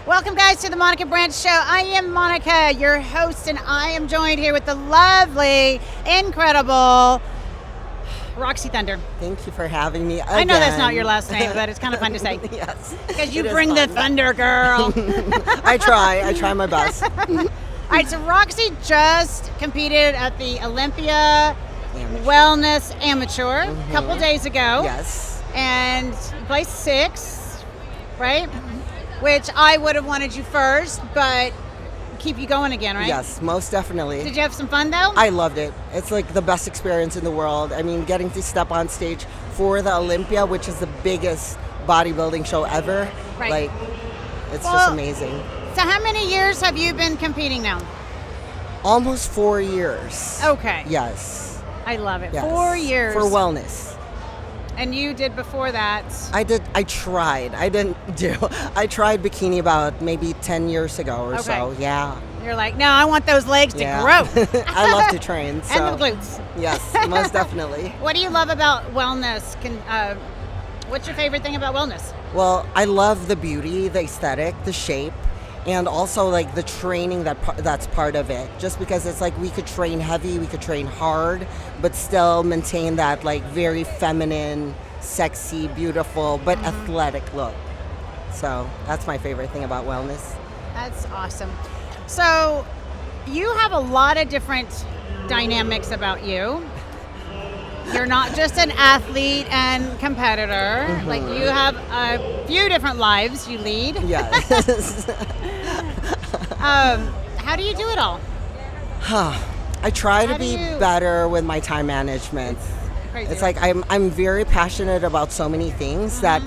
Welcome, guys, to the Monica Brant Show. I am Monica, your host, and I am joined here with the lovely, incredible Roxy Thunder. Thank you for having me again. I know that's not your last name, but it's kind of fun to say. Yes. Because you bring the thunder, girl. I try my best. All right, so Roxy just competed at the Olympia Wellness Amateur a couple days ago. Yes. And you placed 6th, right? Which I would have wanted you first, but keep you going again, right? Yes, most definitely. Did you have some fun, though? I loved it. It's like the best experience in the world. I mean, getting to step on stage for the Olympia, which is the biggest bodybuilding show ever. Right. Like, it's just amazing. So how many years have you been competing now? Almost 4 years. Okay. Yes. I love it. Yes. 4 years. For wellness. And you did before that. I tried. I tried bikini about maybe 10 years ago or so. Yeah. You're like, no, I want those legs to grow. I love to train. So. And the glutes. Yes, most definitely. What do you love about wellness? What's your favorite thing about wellness? Well, I love the beauty, the aesthetic, the shape, and also like the training that's part of it. Just because it's like we could train heavy, we could train hard, but still maintain that like very feminine, sexy, beautiful, but athletic look. So that's my favorite thing about wellness. That's awesome. So you have a lot of different dynamics about you. You're not just an athlete and competitor. Like you have a few different lives you lead. Yes. How do you do it all? I try to be better with my time management. It's like I'm very passionate about so many things that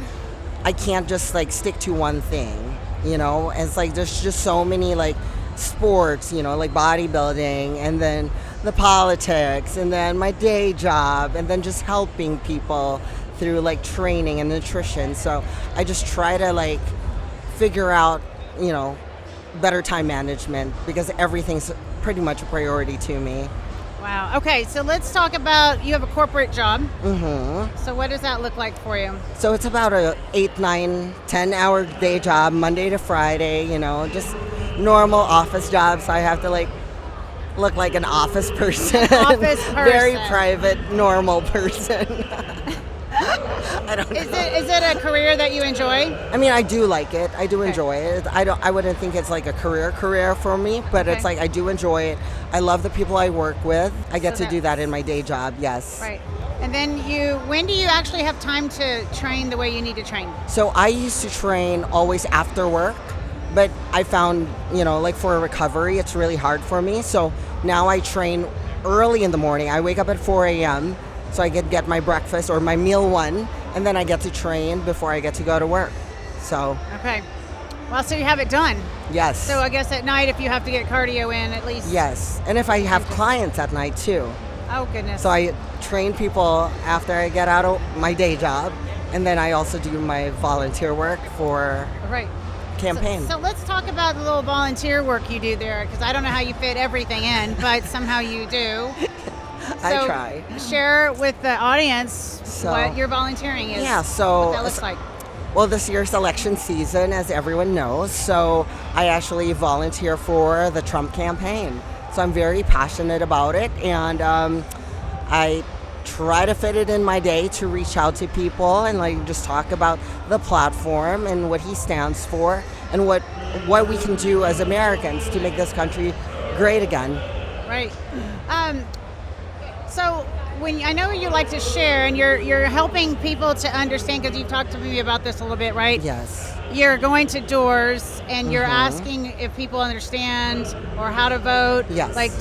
I can't just like stick to one thing, you know? It's like there's just so many like sports, you know, like bodybuilding, and then the politics, and then my day job, and then just helping people through like training and nutrition. So I just try to like figure out, you know, better time management because everything's pretty much a priority to me. Wow. Okay, so let's talk about, you have a corporate job. Mm-hmm. So what does that look like for you? So it's about a 8, 9, 10-hour day job, Monday to Friday, you know, just normal office jobs. So I have to like look like an office person. Office person. Very private, normal person. I don't know. Is it a career that you enjoy? I mean, I do like it. I do enjoy it. I wouldn't think it's like a career for me, but it's like I do enjoy it. I love the people I work with. I get to do that in my day job. Yes. Right. And then when do you actually have time to train the way you need to train? So I used to train always after work, but I found, you know, like for recovery, it's really hard for me. So now I train early in the morning. I wake up at 4 a.m. so I get my breakfast or my meal one, and then I get to train before I get to go to work. So. Okay. Well, so you have it done. Yes. So I guess at night, if you have to get cardio in, at least. Yes. And if I have clients at night too. Oh, goodness. So I train people after I get out of my day job, and then I also do my volunteer work for campaign. So let's talk about the little volunteer work you do there, because I don't know how you fit everything in, but somehow you do. I try. Share with the audience what your volunteering is. Yeah, so what that looks like. Well, this year's election season, as everyone knows, so I actually volunteer for the Trump campaign. So I'm very passionate about it, and I try to fit it in my day to reach out to people and like just talk about the platform and what he stands for and what we can do as Americans to make this country great again. Right. So I know you like to share, and you're helping people to understand, because you've talked to me about this a little bit, right? Yes. You're going to doors and you're asking if people understand or how to vote. Yes. Like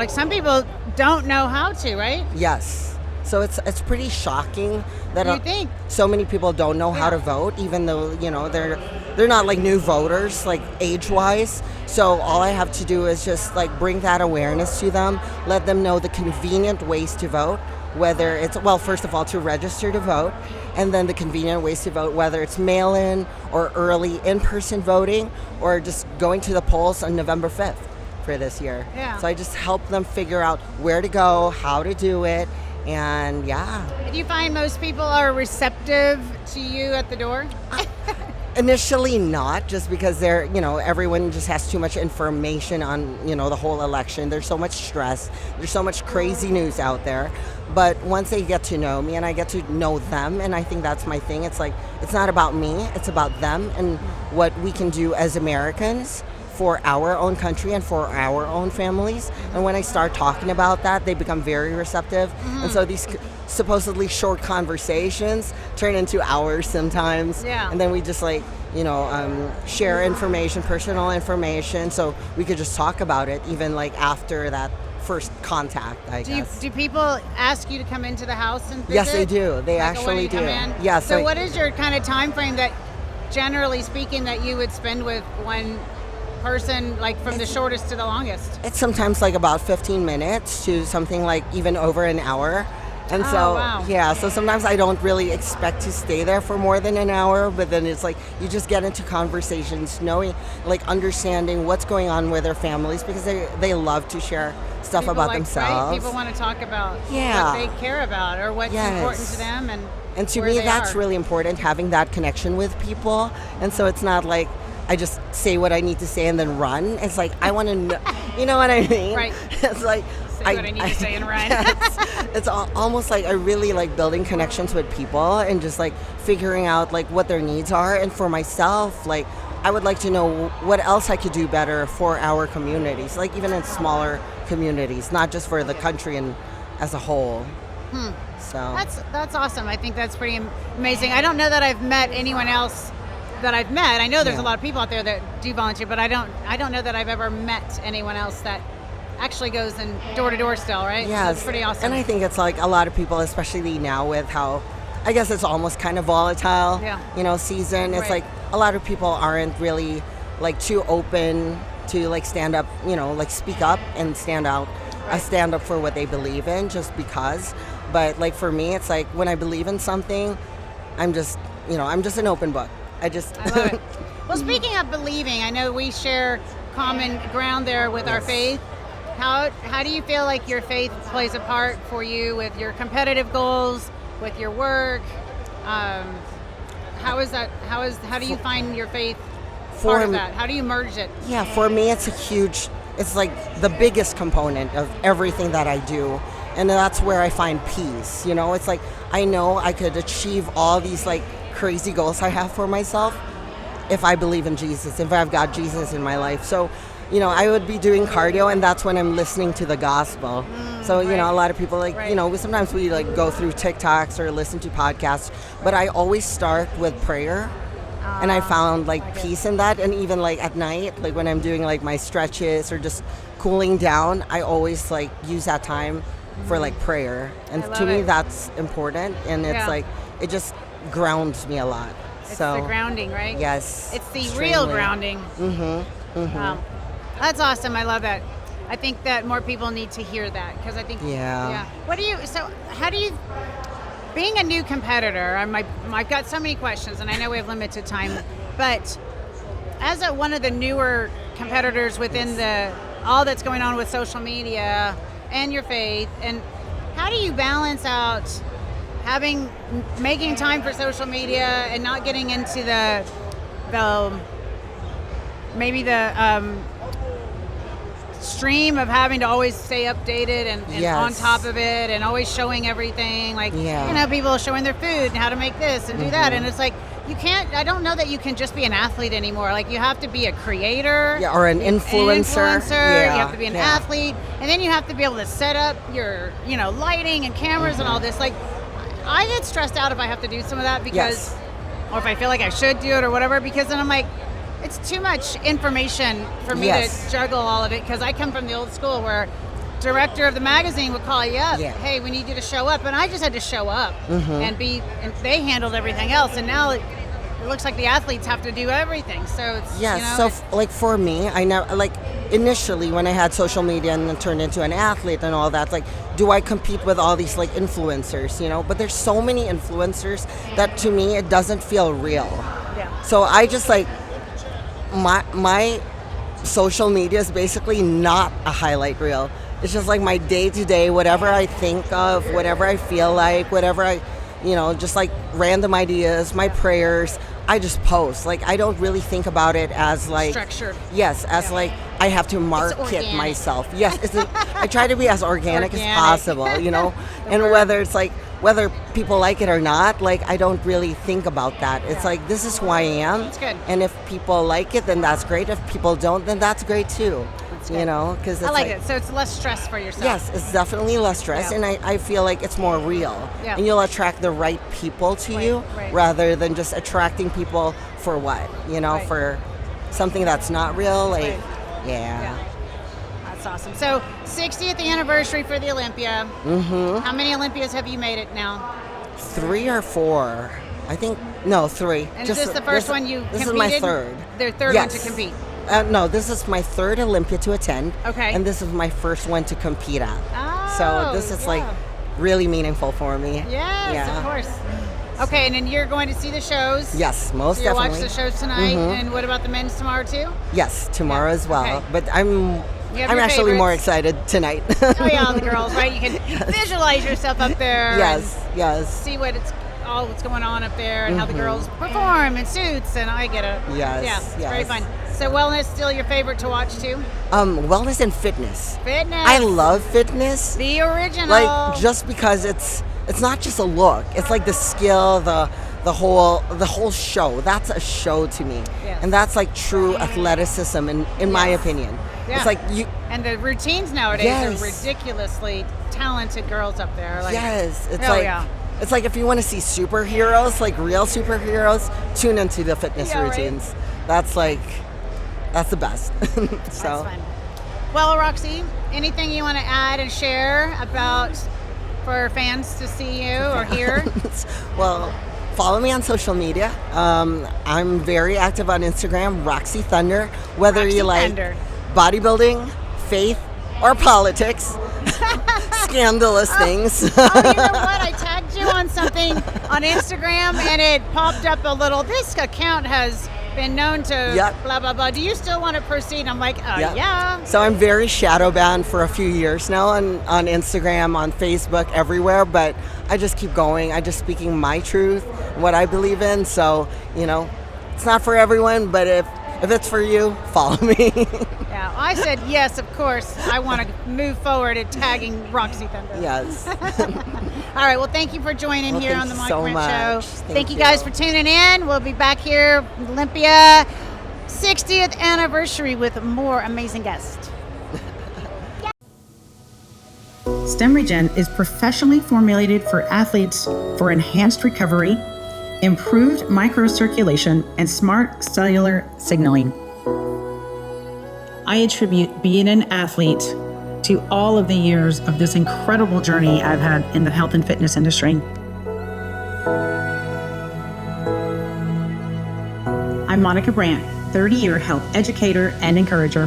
some people don't know how to, right? Yes. So it's pretty shocking that You think? so many people don't know how to vote, even though, you know, they're not like new voters, like age-wise. So all I have to do is just like bring that awareness to them, let them know the convenient ways to vote, whether it's, well, first of all, to register to vote, and then the convenient ways to vote, whether it's mail-in or early in-person voting, or just going to the polls on November 5th for this year. Yeah. So I just help them figure out where to go, how to do it, and yeah. Do you find most people are receptive to you at the door? Initially not, just because everyone just has too much information on, the whole election. There's so much stress. There's so much crazy news out there. But once they get to know me and I get to know them, and I think that's my thing, it's like, it's not about me, it's about them and what we can do as Americans for our own country and for our own families. And when I start talking about that, they become very receptive. And so these supposedly short conversations turn into hours sometimes. Yeah. And then we just share information, personal information, so we could just talk about it even like after that first contact, I guess. Do people ask you to come into the house and visit? Yes, they do. They like actually do. Yeah. So what is your kind of time frame that, generally speaking, that you would spend with one person, like from the shortest to the longest? It's sometimes like about 15 minutes to something like even over an hour. And so sometimes I don't really expect to stay there for more than an hour, but then it's like you just get into conversations, knowing, like understanding what's going on with their families, because they love to share stuff people about like, themselves. Right? People want to talk about what they care about or what's important to them, and to me that's really important, having that connection with people. And so it's not like I just say what I need to say and then run. It's like I want to know, you know what I mean? Right. It's like what I need to say and run. It's almost like I really like building connections with people and just like figuring out like what their needs are. And for myself, like I would like to know what else I could do better for our communities, like even in smaller communities, not just for the country and as a whole. So that's awesome. I think that's pretty amazing. I don't know that I've met anyone else that I've met. I know there's a lot of people out there that do volunteer, but I don't know that I've ever met anyone else that actually goes in door to door still, right? Yeah, so it's pretty awesome. And I think it's like a lot of people, especially now with how, I guess it's almost kind of volatile, season. It's like a lot of people aren't really like too open to like stand up, like speak up and stand out, stand up for what they believe in just because. But like for me, it's like when I believe in something, I'm just an open book. I love it. Well, speaking of believing, I know we share common ground there with our faith. How do you feel like your faith plays a part for you with your competitive goals, with your work? How do you find your faith part of that? How do you merge it? Yeah, for me it's like the biggest component of everything that I do. And that's where I find peace. It's like I know I could achieve all these like crazy goals I have for myself if I believe in Jesus, if I've got Jesus in my life. So, I would be doing cardio and that's when I'm listening to the gospel. So, a lot of people sometimes we like go through TikToks or listen to podcasts, but I always start with prayer. And I found like peace in that. And even like at night, like when I'm doing like my stretches or just cooling down, I always like use that time for like prayer. And to me, that's important. And it's like, it just grounds me a lot. It's the grounding, right? Yes. It's the real grounding. Wow. That's awesome. I love that. I think that more people need to hear that because I think, how do you, being a new competitor, I've got so many questions and I know we have limited time, but as one of the newer competitors within all that's going on with social media and your faith, and how do you balance out making time for social media and not getting into the stream of having to always stay updated and on top of it and always showing everything, like people showing their food and how to make this and do that, and it's like I don't know that you can just be an athlete anymore. Like you have to be a creator or an influencer. You have to be an athlete, and then you have to be able to set up your lighting and cameras and all this. Like I get stressed out if I have to do some of that because or if I feel like I should do it or whatever, because then I'm like, it's too much information for me to juggle all of it, because I come from the old school where director of the magazine would call you up, hey, we need you to show up, and I just had to show up and they handled everything else, and now it looks like the athletes have to do everything. So it's like for me, I know, like initially when I had social media and then turned into an athlete and all that, like, do I compete with all these like influencers, but there's so many influencers that to me it doesn't feel real. So I just like my social media is basically not a highlight reel. It's just like my day-to-day, whatever I think of, whatever I feel like, whatever I, just like random ideas, my prayers, I just post. Like, I don't really think about it as like structured. Yes, as like I have to market myself. Yes, I try to be as organic as possible, you know. And whether people like it or not, like I don't really think about that. It's like, this is who I am. That's good. And if people like it, then that's great. If people don't, then that's great too. You know, because I like it. So it's less stress for yourself. Yes, it's definitely less stress, and I feel like it's more real. Yeah. And you'll attract the right people to you rather than just attracting people for what? You know, for something that's not real. Like, yeah. That's awesome. So 60th anniversary for the Olympia. Mm-hmm. How many Olympias have you made it now? 3 or 4. I think, no, 3. And is this the first one you competed? This is my third. Their third one to compete. No, this is my third Olympia to attend. Okay. And this is my first one to compete at. Oh, so this is like really meaningful for me. Yes, of course. Okay, and then you're going to see the shows. Yes, most definitely. You'll watch the shows tonight. And what about the men's tomorrow too? Yes, tomorrow as well. Okay. But I'm actually more excited tonight. Oh yeah, all the girls, right? You can visualize yourself up there. Yes. See what's going on up there and how the girls perform in suits, and I get it. Yes. Very fun. So wellness still your favorite to watch too? Wellness and fitness. Fitness. I love fitness. The original. Like, just because it's not just a look. It's like the skill, the whole show. That's a show to me. Yes. And that's like true athleticism in my opinion. Yeah. It's like and the routines nowadays are ridiculously talented girls up there. Like, it's like if you want to see superheroes, like real superheroes, tune into the fitness routines. Right? That's the best. So. That's fun. Well, Roxy, anything you want to add and share for fans to see you or hear? Well, follow me on social media. I'm very active on Instagram, Roxy Thunder. Whether you like bodybuilding, faith, or politics, scandalous things. Oh, you know what? I tagged you on something on Instagram, and it popped up a little. This account has been known to blah blah blah. Do you still want to proceed? I'm like, yeah. So I'm very shadow banned for a few years now on Instagram, on Facebook, everywhere. But I just keep going. I just speaking my truth, what I believe in. So it's not for everyone, but if it's for you, follow me. Yeah, I said yes, of course. I want to move forward at tagging Roxy Thunder. Yes. All right, well, thank you for joining here on the Monica Brant Show. Thank you guys for tuning in. We'll be back here, Olympia 60th anniversary with more amazing guests. StemRegen is professionally formulated for athletes for enhanced recovery, improved microcirculation, and smart cellular signaling. I attribute being an athlete to all of the years of this incredible journey I've had in the health and fitness industry. I'm Monica Brant, 30-year health educator and encourager.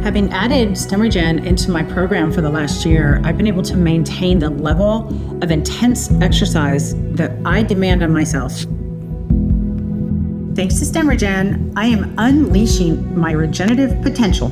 Having added StemRegen into my program for the last year, I've been able to maintain the level of intense exercise that I demand on myself. Thanks to StemRegen, I am unleashing my regenerative potential.